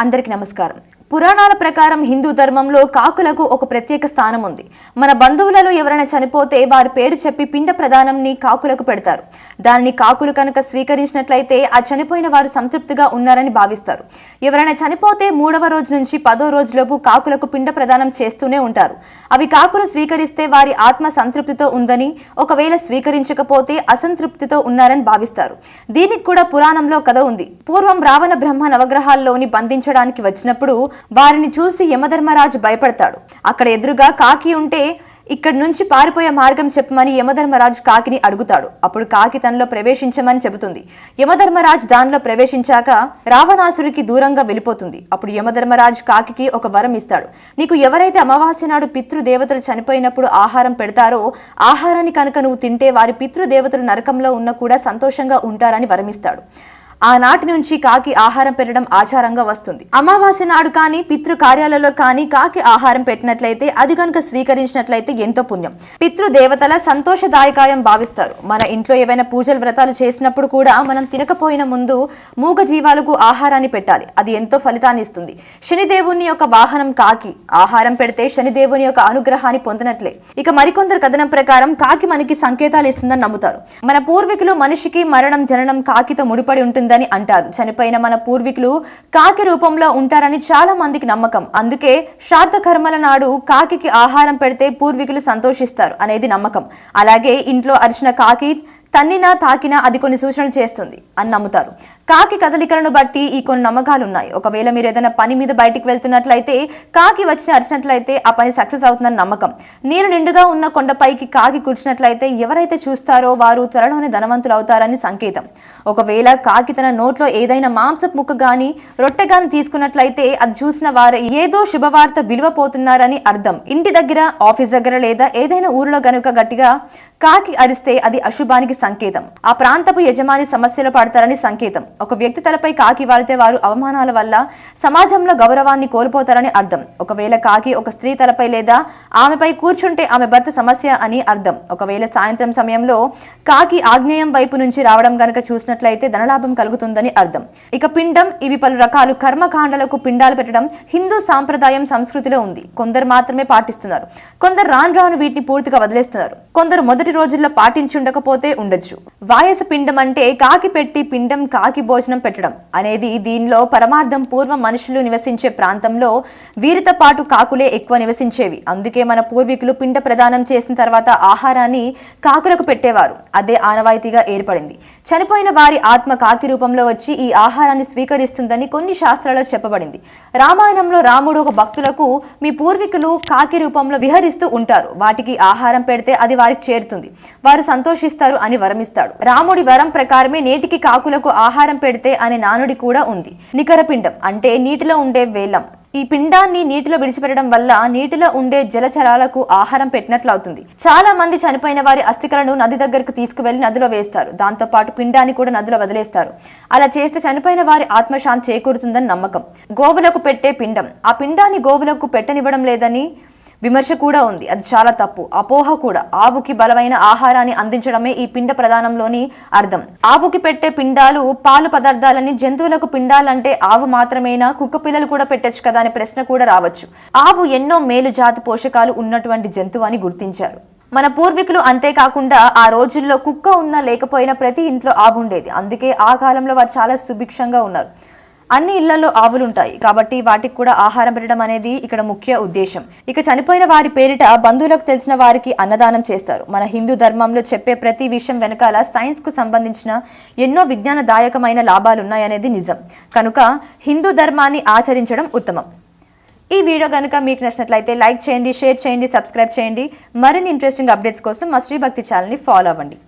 అందరికీ నమస్కారం. పురాణాల ప్రకారం హిందూ ధర్మంలో కాకులకు ఒక ప్రత్యేక స్థానం ఉంది. మన బంధువులలో ఎవరైనా చనిపోతే వారి పేరు చెప్పి పిండ ప్రదానంని కాకులకు పెడతారు. దానిని కాకులు కనుక స్వీకరించినట్లయితే ఆ చనిపోయిన వారు సంతృప్తిగా ఉన్నారని భావిస్తారు. ఎవరైనా చనిపోతే 3వ రోజు నుంచి 10వ రోజులోపు కాకులకు పిండ ప్రదానం చేస్తూనే ఉంటారు. అవి కాకులు స్వీకరిస్తే వారి ఆత్మ సంతృప్తితో ఉందని, ఒకవేళ స్వీకరించకపోతే అసంతృప్తితో ఉన్నారని భావిస్తారు. దీనికి కూడా పురాణంలో కథ ఉంది. పూర్వం రావణ బ్రహ్మ నవగ్రహాల్లోని బంధించడానికి వచ్చినప్పుడు వారిని చూసి యమధర్మరాజు భయపడతాడు. అక్కడ ఎదురుగా కాకి ఉంటే ఇక్కడి నుంచి పారిపోయే మార్గం చెప్పమని యమధర్మరాజు కాకిని అడుగుతాడు. అప్పుడు కాకి తనలో ప్రవేశించమని చెబుతుంది. యమధర్మరాజు దానిలో ప్రవేశించాక రావణాసుడికి దూరంగా వెళ్ళిపోతుంది. అప్పుడు యమధర్మరాజు కాకికి ఒక వరం ఇస్తాడు. నీకు ఎవరైతే అమావాస్య నాడు పితృదేవతలు చనిపోయినప్పుడు ఆహారం పెడతారో ఆహారాన్ని కనుక నువ్వు తింటే వారి పితృదేవతలు నరకంలో ఉన్న కూడా సంతోషంగా ఉంటారని వరమిస్తాడు. ఆనాటి నుంచి కాకి ఆహారం పెట్టడం ఆచారంగా వస్తుంది. అమావాస్య నాడు కానీ పితృ కార్యాలలో కానీ కాకి ఆహారం పెట్టినట్లయితే అది కనుక స్వీకరించినట్లయితే ఎంతో పుణ్యం. పితృదేవతల సంతోషదాయకాయం భావిస్తారు. మన ఇంట్లో ఏవైనా పూజలు వ్రతాలు చేసినప్పుడు కూడా మనం తినకపోయిన ముందు మూగ జీవాలకు ఆహారాన్ని పెట్టాలి. అది ఎంతో ఫలితాన్ని ఇస్తుంది. శనిదేవుని యొక్క వాహనం కాకి. ఆహారం పెడితే శనిదేవుని యొక్క అనుగ్రహాన్ని పొందినట్లే. ఇక మరికొందరు కథనం ప్రకారం కాకి మనకి సంకేతాలు ఇస్తుందని నమ్ముతారు. మన పూర్వీకులు మనిషికి మరణం జననం కాకితో ముడిపడి ఉంటుంది అంటారు. చనిపోయిన మన పూర్వీకులు కాకి రూపంలో ఉంటారని చాలా మందికి నమ్మకం. అందుకే శ్రాద్ధ కర్మల నాడు కాకికి ఆహారం పెడితే పూర్వీకులు సంతోషిస్తారు అనేది నమ్మకం. అలాగే ఇంట్లో అరిచిన కాకి తన్నినా తాకినా అది కొన్ని సూచనలు చేస్తుంది అని నమ్ముతారు. కాకి కదలికలను బట్టి ఈ కొన్ని నమ్మకాలు ఉన్నాయి. ఒకవేళ మీరు ఏదైనా పని మీద బయటికి వెళ్తున్నట్లయితే కాకి వచ్చి అరిచినట్లయితే ఆ పని సక్సెస్ అవుతుందని నమ్మకం. నీరు నిండుగా ఉన్న కొండపైకి కాకి కూర్చున్నట్లయితే ఎవరైతే చూస్తారో వారు త్వరలోనే ధనవంతులు అవుతారని సంకేతం. ఒకవేళ కాకి తన నోట్లో ఏదైనా మాంసపు ముక్క గాని రొట్టె గాని తీసుకున్నట్లయితే అది చూసిన వారు ఏదో శుభవార్త విలువపోతున్నారని అర్థం. ఇంటి దగ్గర, ఆఫీస్ దగ్గర లేదా ఏదైనా ఊరిలో గనుక గట్టిగా కాకి అరిస్తే అది అశుభానికి సంకేతం. ఆ ప్రాంతపు యజమాని సమస్యలు పడతారని సంకేతం. ఒక వ్యక్తి తలపై కాకి వాలితే వారు అవమానాల వల్ల సమాజంలో గౌరవాన్ని కోల్పోతారని అర్థం. ఒకవేళ కాకి ఒక స్త్రీ తలపై లేదా ఆమెపై కూర్చుంటే ఆమె భర్త సమస్య అని అర్థం. ఒకవేళ సాయంత్రం సమయంలో కాకి ఆగ్నేయం వైపు నుంచి రావడం గనక చూసినట్లయితే ధనలాభం కలుగుతుందని అర్థం. ఇక పిండం. ఇవి పలు రకాలు కర్మకాండలకు పిండాలు పెట్టడం హిందూ సాంప్రదాయం సంస్కృతిలో ఉంది. కొందరు మాత్రమే పాటిస్తున్నారు. కొందరు రాను రాను వీటిని పూర్తిగా వదిలేస్తున్నారు. కొందరు మొదటి రోజుల్లో పాటించి ఉండకపోతే ఉండొచ్చు. వాయస పిండం అంటే కాకి పెట్టి పిండం కాకి భోజనం పెట్టడం అనేది. దీనిలో పరమార్థం పూర్వం మనుషులు నివసించే ప్రాంతంలో వీరితో పాటు కాకులే ఎక్కువ నివసించేవి. అందుకే మన పూర్వీకులు పిండ ప్రదానం చేసిన తర్వాత ఆహారాన్ని కాకులకు పెట్టేవారు. అదే ఆనవాయితీగా ఏర్పడింది. చనిపోయిన వారి ఆత్మ కాకి రూపంలో వచ్చి ఈ ఆహారాన్ని స్వీకరిస్తుందని కొన్ని శాస్త్రాల్లో చెప్పబడింది. రామాయణంలో రాముడు ఒక భక్తులకు మీ పూర్వీకులు కాకి రూపంలో విహరిస్తూ ఉంటారు, వాటికి ఆహారం పెడితే అది వారికి చేరుతుంది, వారు సంతోషిస్తారు అని వరమిస్తాడు. రాముడి వరం ప్రకారమే నేటికి కాకులకు ఆహారం పెడితే అనే నానుడి కూడా ఉంది. నికర పిండం అంటే నీటిలో ఉండే వేలం. ఈ పిండాన్ని నీటిలో విడిచిపెట్టడం వల్ల నీటిలో ఉండే జలచరాలకు ఆహారం పెట్టినట్లు అవుతుంది. చాలా మంది చనిపోయిన వారి అస్థికలను నది దగ్గరకు తీసుకువెళ్లి నదిలో వేస్తారు. దాంతో పాటు పిండాన్ని కూడా నదిలో వదిలేస్తారు. అలా చేస్తే చనిపోయిన వారి ఆత్మశాంతి చేకూరుతుందని నమ్మకం. గోవులకు పెట్టే పిండం. ఆ పిండాన్ని గోవులకు పెట్టనివ్వడం లేదని విమర్శ కూడా ఉంది. అది చాలా తప్పు, అపోహ కూడా. ఆవుకి బలమైన ఆహారాన్ని అందించడమే ఈ పిండ ప్రదానంలోని అర్థం. ఆవుకి పెట్టే పిండాలు పాలు పదార్థాలని. జంతువులకు పిండాలంటే ఆవు మాత్రమేనా, కుక్క పిల్లలు కూడా పెట్టచ్చు కదా అనే ప్రశ్న కూడా రావచ్చు. ఆవు ఎన్నో మేలు జాతి పోషకాలు ఉన్నటువంటి జంతువు అని గుర్తించారు మన పూర్వీకులు. అంతేకాకుండా ఆ రోజుల్లో కుక్క ఉన్నా లేకపోయినా ప్రతి ఇంట్లో ఆవు ఉండేది. అందుకే ఆ కాలంలో వారు చాలా సుభిక్షంగా ఉన్నారు. అన్ని ఇళ్లలో ఆవులుంటాయి కాబట్టి వాటికి కూడా ఆహారం పెట్టడం అనేది ఇక్కడ ముఖ్య ఉద్దేశం. ఇక చనిపోయిన వారి పేరిట బంధువులకు తెలిసిన వారికి అన్నదానం చేస్తారు. మన హిందూ ధర్మంలో చెప్పే ప్రతి విషయం వెనకాల సైన్స్ కు సంబంధించిన ఎన్నో విజ్ఞానదాయకమైన లాభాలు ఉన్నాయనేది నిజం. కనుక హిందూ ధర్మాన్ని ఆచరించడం ఉత్తమం. ఈ వీడియో కనుక మీకు నచ్చినట్లయితే లైక్ చేయండి, షేర్ చేయండి, సబ్స్క్రైబ్ చేయండి. మరిన్ని ఇంట్రెస్టింగ్ అప్డేట్స్ కోసం మా శ్రీ భక్తి ఛానల్ని ఫాలో అవ్వండి.